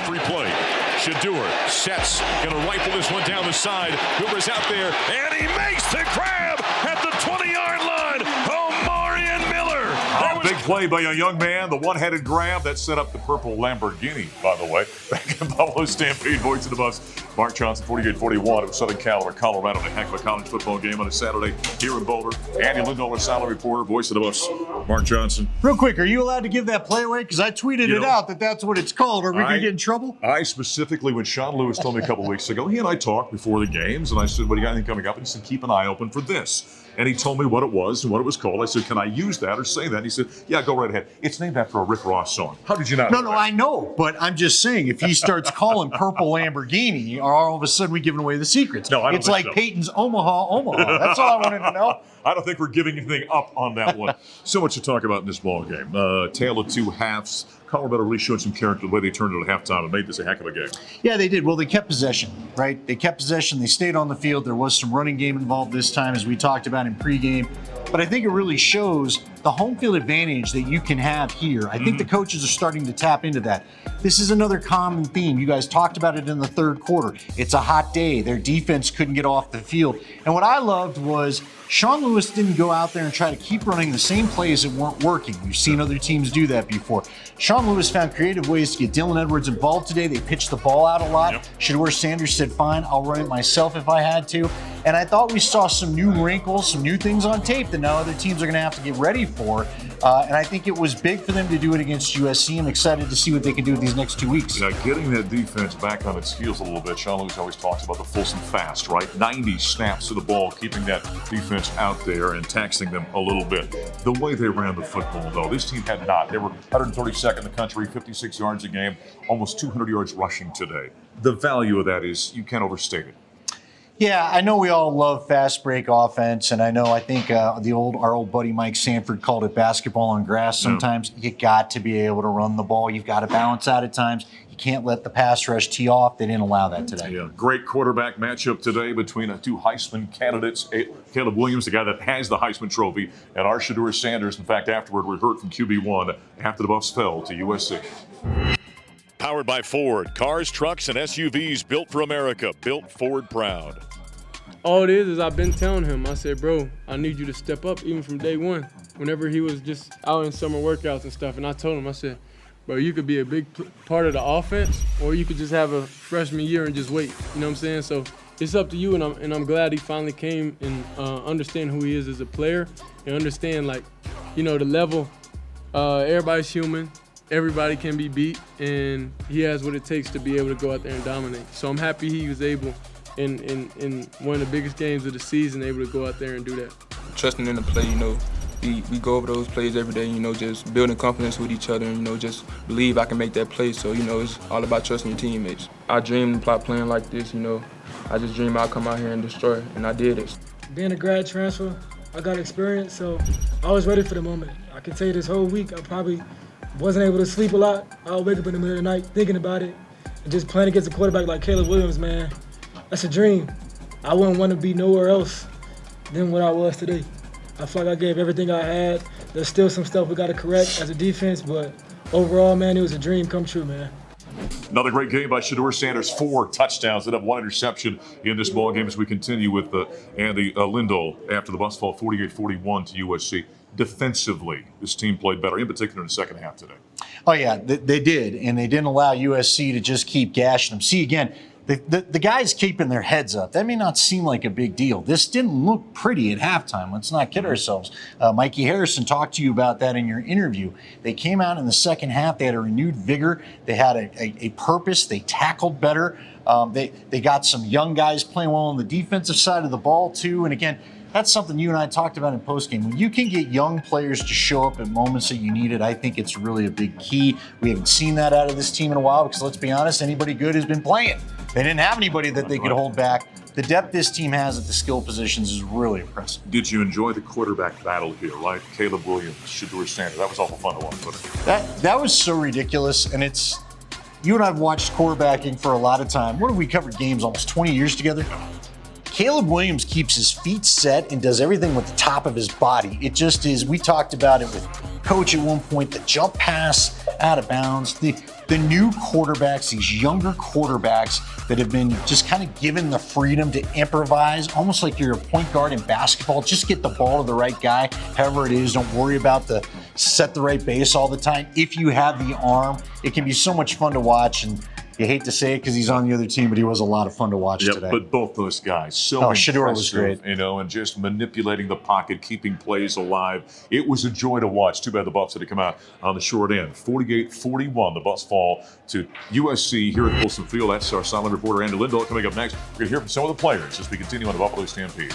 Free play. Shador sets, gonna rifle this one down the side. Hoover's out there, and he makes the grab at the 20-yard line. Omarion Miller. Big play by a young man. The one-handed grab that set up the purple Lamborghini, by the way. Back in Buffalo Stampede, voice of the Buffs. Mark Johnson, 48-41 of Southern Colorado. A heck of a college football game on a Saturday here in Boulder. Andy LINDAHL, our salary reporter, voice of the Buffs. Mark Johnson. Real quick, are you allowed to give that play away? Because I tweeted it out that that's what it's called. Are we going to get in trouble? I specifically, when Sean Lewis told me a couple weeks ago, he and I talked before the games, and I said, what do you got anything coming up? And he said, keep an eye open for this. And he told me what it was and what it was called. I said, can I use that or say that? He said, yeah, go right ahead. It's named after a Rick Ross song. How did you not know No, that? I know, but I'm just saying, if he starts calling purple Lamborghini, or all of a sudden we giving away the secrets. No, I don't It's think like so. Peyton's Omaha. That's all I wanted to know. I don't think we're giving anything up on that one. So much to talk about in this ball game. Tale of two halves. Colorado really showed some character the way they turned it at halftime and made this a heck of a game. Yeah, they did. Well, they kept possession, right? They kept possession. They stayed on the field. There was some running game involved this time, as we talked about in pregame. But I think it really shows the home field advantage that you can have here. I think the coaches are starting to tap into that. This is another common theme. You guys talked about it in the third quarter. It's a hot day. Their defense couldn't get off the field. And what I loved was Sean Lewis didn't go out there and try to keep running the same plays that weren't working. We've seen other teams do that before. Sean Lewis found creative ways to get Dylan Edwards involved today. They pitched the ball out a lot. Shador Sanders said, fine, I'll run it myself if I had to. And I thought we saw some new wrinkles, some new things on tape that now other teams are going to have to get ready for. And I think it was big for them to do it against USC. I'm excited to see what they can do with these next 2 weeks. Yeah, getting that defense back on its heels a little bit. Sean Lewis always talks about the Folsom fast, right? 90 snaps to the ball, keeping that defense out there and taxing them a little bit. The way they ran the football, though, this team had not. They were 132nd in the country, 56 yards a game, almost 200 yards rushing today. The value of that is, you can't overstate it. Yeah, I know we all love fast break offense, and I think our old buddy Mike Sanford called it basketball on grass. Sometimes you got to be able to run the ball. You've got to balance out at times. You can't let the pass rush tee off. They didn't allow that today. Yeah, great quarterback matchup today between two Heisman candidates, Caleb Williams, the guy that has the Heisman Trophy, and our Shador Sanders. In fact, afterward, we heard from QB1 after the Buffs fell to USC. Powered by Ford. Cars, trucks, and SUVs built for America. Built Ford proud. All it is I've been telling him, I said, bro, I need you to step up even from day one. Whenever he was just out in summer workouts and stuff, and I told him, I said, bro, you could be a big part of the offense, or you could just have a freshman year and just wait. You know what I'm saying? So it's up to you, and I'm glad he finally came and understand who he is as a player and understand, like, you know, the level. Everybody's human. Everybody can be beat, and he has what it takes to be able to go out there and dominate. So I'm happy he was able, in one of the biggest games of the season, able to go out there and do that. Trusting in the play, you know, we go over those plays every day, you know, just building confidence with each other and, you know, just believe I can make that play. So, you know, it's all about trusting your teammates. I dreamed about playing like this, you know. I just dreamed I'd come out here and destroy, and I did it. Being a grad transfer, I got experience, so I was ready for the moment. I can tell you this whole week, I probably wasn't able to sleep a lot. I would wake up in the middle of the night thinking about it. And just playing against a quarterback like Caleb Williams, man, that's a dream. I wouldn't want to be nowhere else than what I was today. I feel like I gave everything I had. There's still some stuff we got to correct as a defense, but overall, man, it was a dream come true, man. Another great game by Shador Sanders. 4 touchdowns that have 1 interception in this ball game as we continue with Andy LINDAHL after the Buffs fall 48-41 to USC. Defensively, this team played better, in particular in the second half today. Oh, yeah, they did, and they didn't allow USC to just keep gashing them. See, again, the guys keeping their heads up, that may not seem like a big deal. This didn't look pretty at halftime. Let's not kid ourselves. Mikey Harrison talked to you about that in your interview. They came out in the second half. They had a renewed vigor. They had a purpose. They tackled better. They got some young guys playing well on the defensive side of the ball, too. And, again, that's something you and I talked about in postgame. When you can get young players to show up at moments that you need it, I think it's really a big key. We haven't seen that out of this team in a while because, let's be honest, anybody good has been playing. They didn't have anybody that they could hold back. The depth this team has at the skill positions is really impressive. Did you enjoy the quarterback battle here, right? Caleb Williams, Shador Sanders. That was awful fun to watch, wasn't it? That was so ridiculous, and it's you and I've watched quarterbacking for a lot of time. What have we covered games almost 20 years together? Caleb Williams keeps his feet set and does everything with the top of his body. It just is, we talked about it with Coach at one point, the jump pass out of bounds. the new quarterbacks, these younger quarterbacks that have been just kind of given the freedom to improvise, almost like you're a point guard in basketball. Just get the ball to the right guy, however it is. Don't worry about the set the right base all the time. If you have the arm, it can be so much fun to watch. And you hate to say it because he's on the other team, but he was a lot of fun to watch today. But both those guys, so Shedeur was impressive, great. you know, and just manipulating the pocket, keeping plays alive. It was a joy to watch. Too bad the Buffs had to come out on the short end. 48-41, the Buffs fall to USC here at Folsom Field. That's our silent reporter, Andy LINDAHL. Coming up next, we're going to hear from some of the players as we continue on the Buffalo Stampede.